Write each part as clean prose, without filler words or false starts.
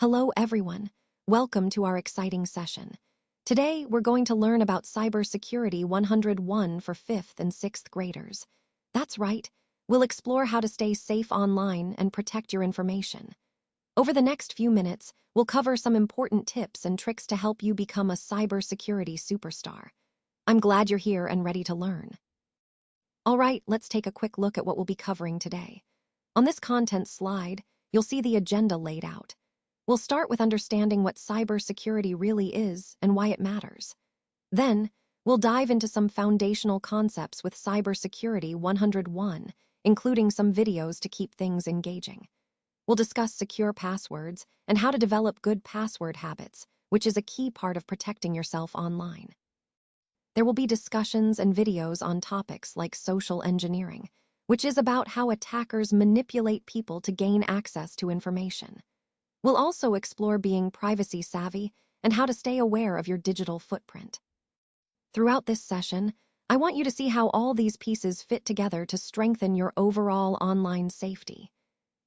Hello, everyone. Welcome to our exciting session. Today, we're going to learn about Cybersecurity 101 for 5th and 6th graders. That's right, we'll explore how to stay safe online and protect your information. Over the next few minutes, we'll cover some important tips and tricks to help you become a cybersecurity superstar. I'm glad you're here and ready to learn. All right, let's take a quick look at what we'll be covering today. On this content slide, you'll see the agenda laid out. We'll start with understanding what cybersecurity really is and why it matters. Then, we'll dive into some foundational concepts with Cybersecurity 101, including some videos to keep things engaging. We'll discuss secure passwords and how to develop good password habits, which is a key part of protecting yourself online. There will be discussions and videos on topics like social engineering, which is about how attackers manipulate people to gain access to information. We'll also explore being privacy savvy and how to stay aware of your digital footprint. Throughout this session, I want you to see how all these pieces fit together to strengthen your overall online safety.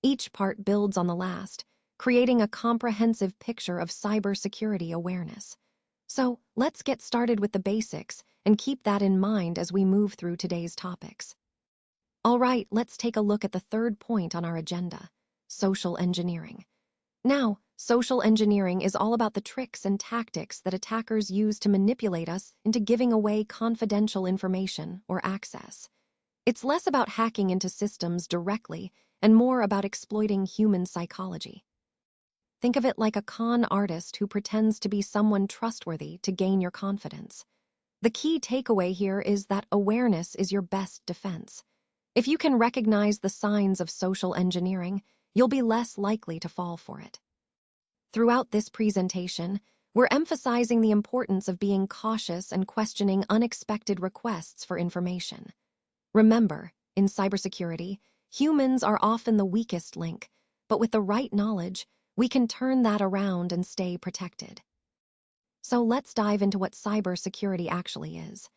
Each part builds on the last, creating a comprehensive picture of cybersecurity awareness. So, let's get started with the basics and keep that in mind as we move through today's topics. All right, let's take a look at the third point on our agenda: social engineering. Now, social engineering is all about the tricks and tactics that attackers use to manipulate us into giving away confidential information or access. It's less about hacking into systems directly and more about exploiting human psychology. Think of it like a con artist who pretends to be someone trustworthy to gain your confidence. The key takeaway here is that awareness is your best defense. If you can recognize the signs of social engineering, you'll be less likely to fall for it. Throughout this presentation, we're emphasizing the importance of being cautious and questioning unexpected requests for information. Remember, in cybersecurity, humans are often the weakest link, but with the right knowledge, we can turn that around and stay protected. So let's dive into what cybersecurity actually is.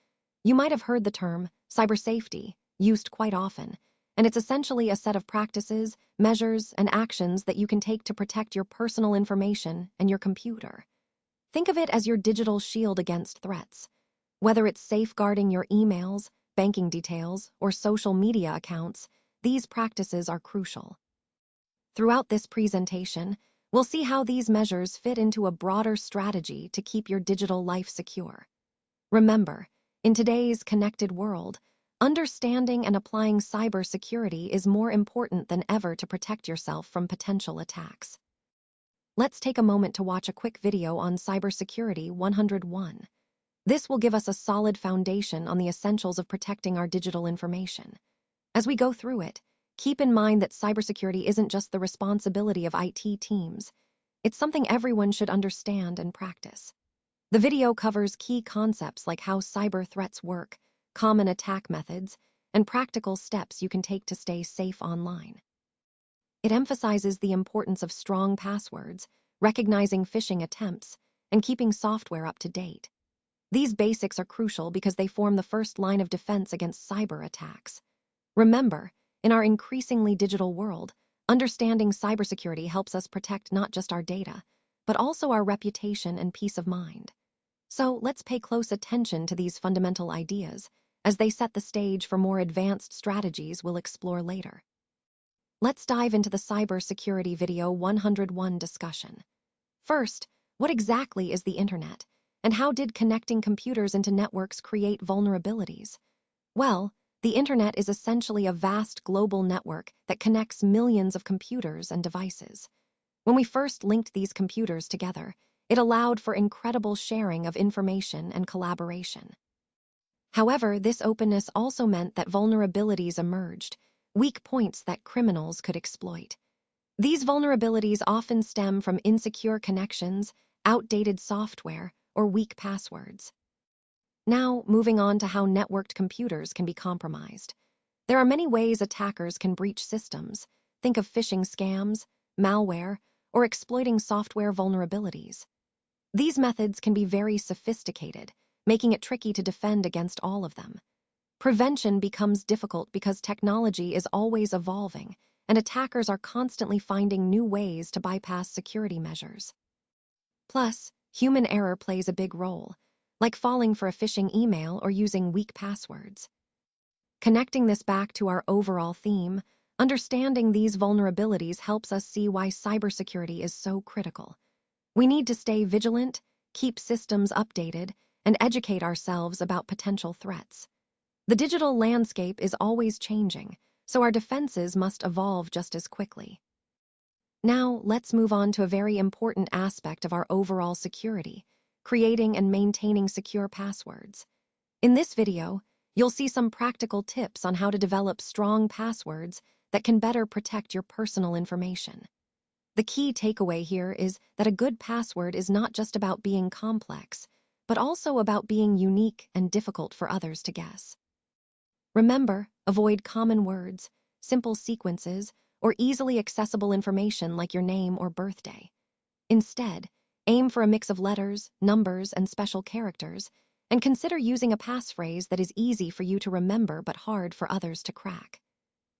You might have heard the term cyber safety used quite often, and it's essentially a set of practices, measures, and actions that you can take to protect your personal information and your computer. Think of it as your digital shield against threats. Whether it's safeguarding your emails, banking details, or social media accounts, these practices are crucial. Throughout this presentation, we'll see how these measures fit into a broader strategy to keep your digital life secure. Remember, in today's connected world, understanding and applying cybersecurity is more important than ever to protect yourself from potential attacks. Let's take a moment to watch a quick video on Cybersecurity 101. This will give us a solid foundation on the essentials of protecting our digital information. As we go through it, keep in mind that cybersecurity isn't just the responsibility of IT teams. It's something everyone should understand and practice. The video covers key concepts like how cyber threats work, common attack methods, and practical steps you can take to stay safe online. It emphasizes the importance of strong passwords, recognizing phishing attempts, and keeping software up to date. These basics are crucial because they form the first line of defense against cyber attacks. Remember, in our increasingly digital world, understanding cybersecurity helps us protect not just our data, but also our reputation and peace of mind. So let's pay close attention to these fundamental ideas, as they set the stage for more advanced strategies we'll explore later. Let's dive into the Cybersecurity Video 101 discussion. First, what exactly is the Internet, and how did connecting computers into networks create vulnerabilities? Well, the Internet is essentially a vast global network that connects millions of computers and devices. When we first linked these computers together, it allowed for incredible sharing of information and collaboration. However, this openness also meant that vulnerabilities emerged, weak points that criminals could exploit. These vulnerabilities often stem from insecure connections, outdated software, or weak passwords. Now, moving on to how networked computers can be compromised. There are many ways attackers can breach systems. Think of phishing scams, malware, or exploiting software vulnerabilities. These methods can be very sophisticated, making it tricky to defend against all of them. Prevention becomes difficult because technology is always evolving, and attackers are constantly finding new ways to bypass security measures. Plus, human error plays a big role, like falling for a phishing email or using weak passwords. Connecting this back to our overall theme, understanding these vulnerabilities helps us see why cybersecurity is so critical. We need to stay vigilant, keep systems updated, and educate ourselves about potential threats. The digital landscape is always changing, so our defenses must evolve just as quickly. Now, let's move on to a very important aspect of our overall security: creating and maintaining secure passwords. In this video, you'll see some practical tips on how to develop strong passwords that can better protect your personal information. The key takeaway here is that a good password is not just about being complex, but also about being unique and difficult for others to guess. Remember, avoid common words, simple sequences, or easily accessible information like your name or birthday. Instead, aim for a mix of letters, numbers, and special characters, and consider using a passphrase that is easy for you to remember but hard for others to crack.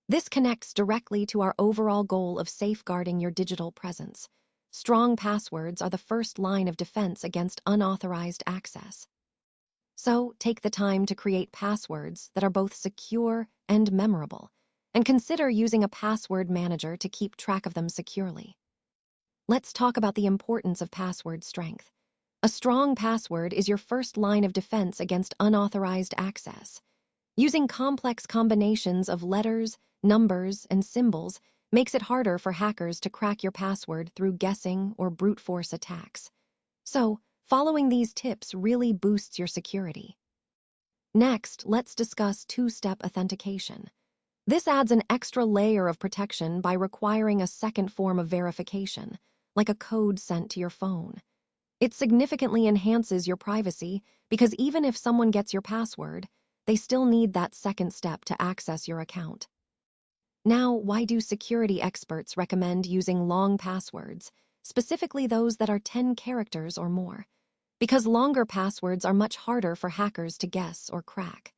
This connects directly to our overall goal of safeguarding your digital presence. Strong passwords are the first line of defense against unauthorized access. So, take the time to create passwords that are both secure and memorable, and consider using a password manager to keep track of them securely. Let's talk about the importance of password strength. A strong password is your first line of defense against unauthorized access. Using complex combinations of letters, numbers, and symbols makes it harder for hackers to crack your password through guessing or brute force attacks. So, following these tips really boosts your security. Next, let's discuss two-step authentication. This adds an extra layer of protection by requiring a second form of verification, like a code sent to your phone. It significantly enhances your privacy because even if someone gets your password, they still need that second step to access your account. Now, why do security experts recommend using long passwords, specifically those that are 10 characters or more? Because longer passwords are much harder for hackers to guess or crack.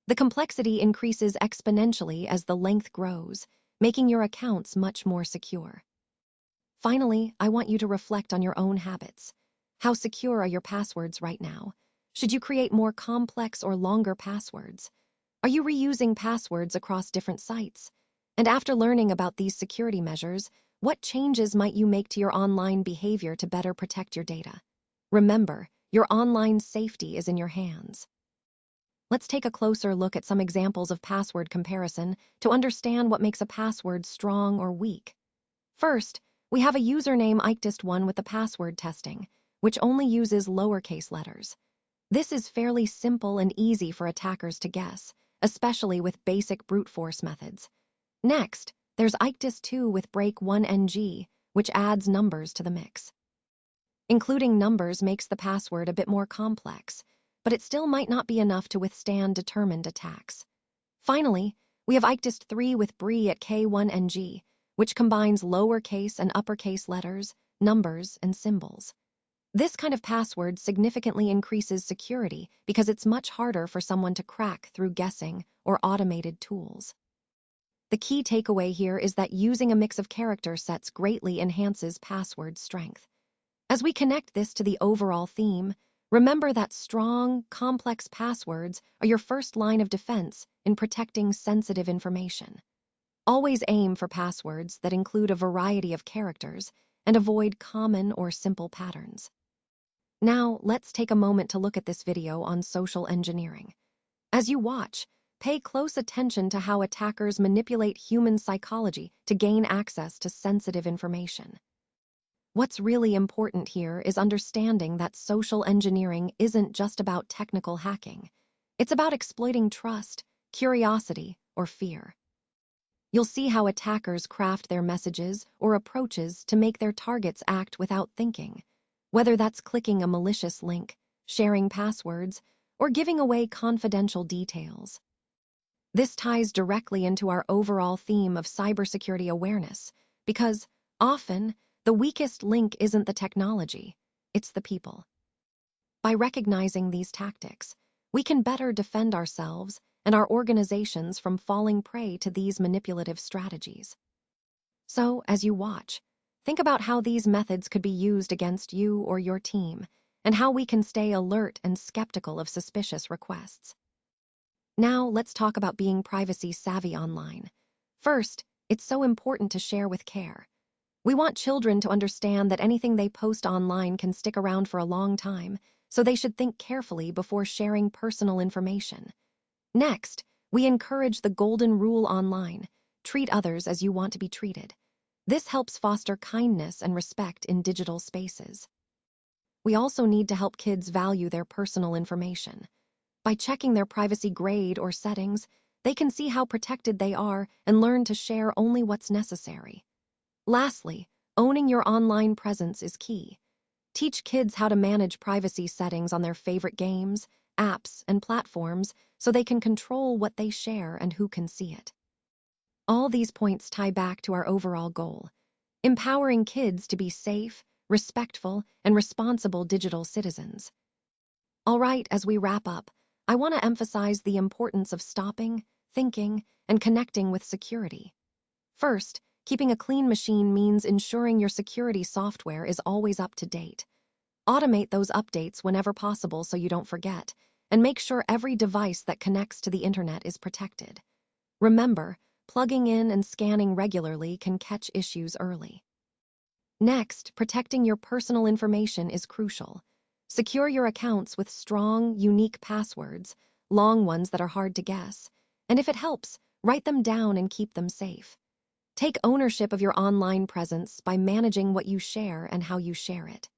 The complexity increases exponentially as the length grows, making your accounts much more secure. Finally, I want you to reflect on your own habits. How secure are your passwords right now? Should you create more complex or longer passwords? Are you reusing passwords across different sites? And after learning about these security measures, what changes might you make to your online behavior to better protect your data? Remember, your online safety is in your hands. Let's take a closer look at some examples of password comparison to understand what makes a password strong or weak. First, we have a username ICSE1 with the password testing, which only uses lowercase letters. This is fairly simple and easy for attackers to guess, especially with basic brute force methods. Next, there's ICSE2 with break1ng, which adds numbers to the mix. Including numbers makes the password a bit more complex, but it still might not be enough to withstand determined attacks. Finally, we have ICSE3 with BRE at K1ng, which combines lowercase and uppercase letters, numbers, and symbols. This kind of password significantly increases security because it's much harder for someone to crack through guessing or automated tools. The key takeaway here is that using a mix of character sets greatly enhances password strength. As we connect this to the overall theme, remember that strong, complex passwords are your first line of defense in protecting sensitive information. Always aim for passwords that include a variety of characters and avoid common or simple patterns. Now, let's take a moment to look at this video on social engineering. As you watch, pay close attention to how attackers manipulate human psychology to gain access to sensitive information. What's really important here is understanding that social engineering isn't just about technical hacking. It's about exploiting trust, curiosity, or fear. You'll see how attackers craft their messages or approaches to make their targets act without thinking, whether that's clicking a malicious link, sharing passwords, or giving away confidential details. This ties directly into our overall theme of cybersecurity awareness, because often, the weakest link isn't the technology, it's the people. By recognizing these tactics, we can better defend ourselves and our organizations from falling prey to these manipulative strategies. So, as you watch, think about how these methods could be used against you or your team, and how we can stay alert and skeptical of suspicious requests. Now, let's talk about being privacy savvy online. First, it's so important to share with care. We want children to understand that anything they post online can stick around for a long time, so they should think carefully before sharing personal information. Next, we encourage the golden rule online: treat others as you want to be treated. This helps foster kindness and respect in digital spaces. We also need to help kids value their personal information. By checking their privacy grade or settings, they can see how protected they are and learn to share only what's necessary. Lastly, owning your online presence is key. Teach kids how to manage privacy settings on their favorite games, apps, and platforms so they can control what they share and who can see it. All these points tie back to our overall goal: empowering kids to be safe, respectful, and responsible digital citizens. All right, as we wrap up, I want to emphasize the importance of stopping, thinking, and connecting with security. First, keeping a clean machine means ensuring your security software is always up to date. Automate those updates whenever possible so you don't forget, and make sure every device that connects to the internet is protected. Remember, plugging in and scanning regularly can catch issues early. Next, protecting your personal information is crucial. Secure your accounts with strong, unique passwords, long ones that are hard to guess, and if it helps, write them down and keep them safe. Take ownership of your online presence by managing what you share and how you share it.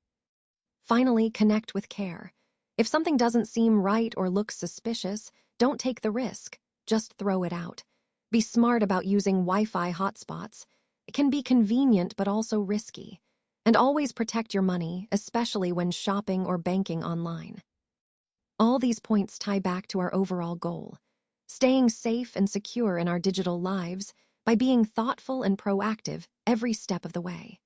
Finally, connect with care. If something doesn't seem right or looks suspicious, don't take the risk. Just throw it out. Be smart about using Wi-Fi hotspots. It can be convenient but also risky. And always protect your money, especially when shopping or banking online. All these points tie back to our overall goal: staying safe and secure in our digital lives by being thoughtful and proactive every step of the way.